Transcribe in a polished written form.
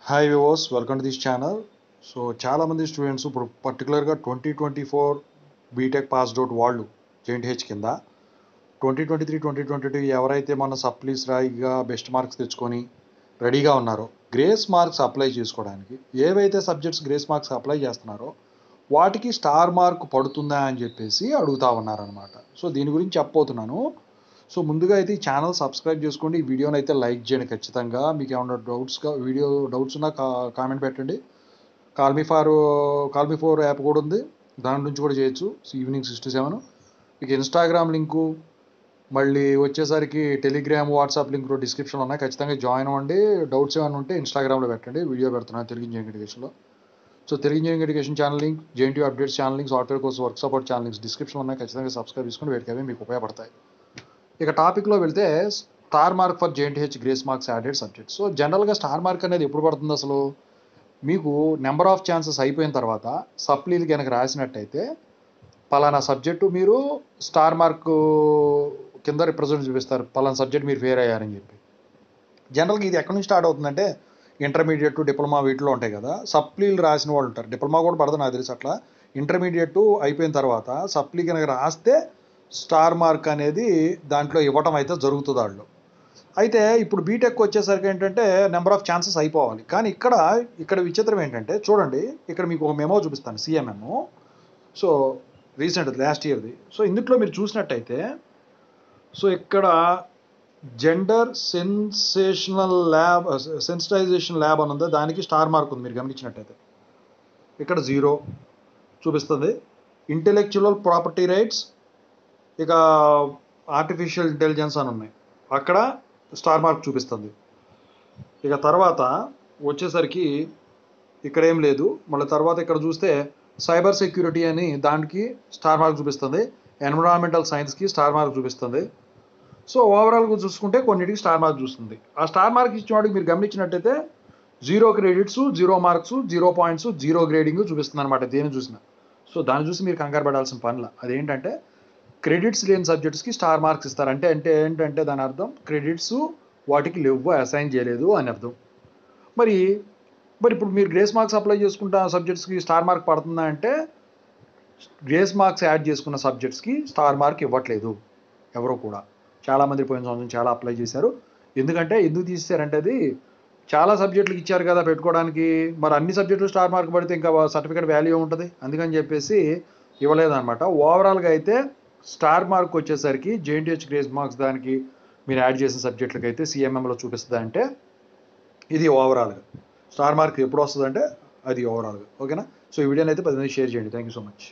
Hi viewers, welcome to this channel. So చాలామంది students ఇప్పుడు పర్టికులర్గా 2024 బీటెక్ పాస్డ్ అవుట్ వాళ్ళు జేఎన్టీహెచ్ కింద 2023 ఎవరైతే మన సప్లీస్ రాయిగా బెస్ట్ మార్క్స్ తెచ్చుకొని రెడీగా ఉన్నారో గ్రేస్ మార్క్స్ అప్లై చేసుకోవడానికి ఏవైతే సబ్జెక్ట్స్ గ్రేస్ మార్క్స్ అప్లై చేస్తున్నారో వాటికి స్టార్ మార్క్ పడుతుందా అని చెప్పేసి అడుగుతా ఉన్నారనమాట. సో దీని గురించి చెప్పబోతున్నాను. సో ముందుగా అయితే ఈ ఛానల్ సబ్స్క్రైబ్ చేసుకోండి, ఈ వీడియోని అయితే లైక్ చేయండి ఖచ్చితంగా. మీకు ఏమైనా డౌట్స్ ఉన్నా కామెంట్ పెట్టండి. కాల్ మీ ఫోర్ యాప్ కూడా ఉంది, దాని నుంచి కూడా చేయొచ్చు. Evening 6 to 7. మీకు ఇన్స్టాగ్రామ్ లింకు, మళ్ళీ వచ్చేసరికి టెలిగ్రామ్, వాట్సాప్ లింక్ డిస్క్రిప్షన్లో ఉన్నాయి, ఖచ్చితంగా జాయిన్ అవ్వండి. డౌట్స్ ఏమైనా ఉంటే ఇన్స్టాగ్రామ్లో పెట్టండి, వీడియో పెడుతున్నాను తెలుగు ఇంజనీరింగ్ ఎడ్యుకేషన్లో. So Telugu engineering education channel link, JNTU updates channel link, software course work support channel links డిస్క్రిప్షన్లో ఉన్నాయి, ఖచ్చితంగా సబ్స్క్రైబ్ చేసుకుని వేటికవి మీకు ఉపయోగపడతాయి. ఇక టాపిక్లో వెళ్తే star mark for JNTH grace marks added subject. So జనరల్గా స్టార్ మార్క్ అనేది ఎప్పుడు పడుతుంది అసలు? మీకు నెంబర్ ఆఫ్ ఛాన్సెస్ అయిపోయిన తర్వాత సప్లీలు కనుక రాసినట్టయితే పలానా సబ్జెక్టు మీరు స్టార్ మార్క్ కింద రిప్రజెంట్ చూపిస్తారు, పలానా సబ్జెక్ట్ మీరు ఫెయిర్ అయ్యారని చెప్పి. జనరల్గా ఇది ఎక్కడి నుంచి స్టార్ట్ అవుతుందంటే ఇంటర్మీడియట్, డిప్లొమా వీటిలో ఉంటాయి కదా, సప్లీలు రాసిన వాళ్ళు ఉంటారు. డిప్లొమా కూడా పడదు నాకు తెలిసి అట్లా. ఇంటర్మీడియట్ అయిపోయిన తర్వాత సప్లీ కనుక రాస్తే స్టార్ మార్క్ అనేది దాంట్లో ఇవ్వటం అయితే జరుగుతుంది వాళ్ళు. అయితే ఇప్పుడు బీటెక్ వచ్చేసరికి ఏంటంటే నెంబర్ ఆఫ్ ఛాన్సెస్ అయిపోవాలి. కానీ ఇక్కడ విచిత్రం ఏంటంటే చూడండి, ఇక్కడ మీకు ఒక మెమో చూపిస్తాను, సిఎంఎం. సో రీసెంట్ లాస్ట్ ఇయర్ది. సో ఇందులో మీరు చూసినట్టయితే సో ఇక్కడ జెండర్ సెన్సిటైజేషన్ ల్యాబ్ అని ఉంది, దానికి స్టార్ మార్క్ ఉంది. మీరు గమనించినట్టయితే ఇక్కడ 0 చూపిస్తుంది. ఇంటెలెక్చువల్ ప్రాపర్టీ రైట్స్, ఇక ఆర్టిఫిషియల్ ఇంటెలిజెన్స్ అని ఉన్నాయి, అక్కడ స్టార్ మార్క్ చూపిస్తుంది. ఇక తర్వాత వచ్చేసరికి ఇక్కడ ఏం లేదు. మళ్ళీ తర్వాత ఇక్కడ చూస్తే సైబర్ సెక్యూరిటీ అని దానికి స్టార్ మార్క్ చూపిస్తుంది. ఎన్విరాన్మెంటల్ సైన్స్కి స్టార్ మార్క్ చూపిస్తుంది. సో ఓవరాల్గా చూసుకుంటే కొన్నిటికి స్టార్ మార్క్ చూస్తుంది. ఆ స్టార్ మార్క్ ఇచ్చిన వాడికి మీరు గమనించినట్టయితే 0 క్రెడిట్స్, 0 మార్క్స్, 0 పాయింట్స్, 0 గ్రేడింగ్ చూపిస్తుంది అనమాట, దేని చూసినా. సో దాన్ని చూసి మీరు కంగారు పడాల్సిన పనిలా. అదేంటంటే క్రెడిట్స్ లేని సబ్జెక్ట్స్కి స్టార్ మార్క్స్ ఇస్తారు. అంటే ఏంటంటే దాని అర్థం క్రెడిట్స్ వాటికి లేవు, అసైన్ చేయలేదు అని అర్థం. మరి ఇప్పుడు మీరు గ్రేస్ మార్క్స్ అప్లై చేసుకుంటా సబ్జెక్ట్స్కి స్టార్ మార్క్ పడుతుందా అంటే గ్రేస్ మార్క్స్ యాడ్ చేసుకున్న సబ్జెక్ట్స్కి స్టార్ మార్క్ ఇవ్వట్లేదు ఎవరో కూడా. చాలామంది పోయిన సంవత్సరం చాలా అప్లై చేశారు. ఎందుకు తీసేశారంటే అది చాలా సబ్జెక్టులకు ఇచ్చారు కదా పెట్టుకోవడానికి, మరి అన్ని సబ్జెక్టులు స్టార్ మార్క్ పడితే ఇంకా సర్టిఫికేట్ వాల్యూ ఉంటుంది, అందుకని చెప్పేసి ఇవ్వలేదన్నమాట. ఓవరాల్గా అయితే స్టార్ మార్క్ వచ్చేసరికి జేఎన్టీహెచ్ గ్రేస్ మార్క్స్ దానికి మీరు యాడ్ చేసిన సబ్జెక్టులకి అయితే సిఎంఎంలో చూపిస్తుంది. అంటే ఇది ఓవరాల్గా స్టార్ మార్క్ ఎప్పుడు వస్తుంది అంటే అది ఓవరాల్గా. ఓకేనా? సో ఈ వీడియోని అయితే 10 మంది షేర్ చేయండి. Thank you so much.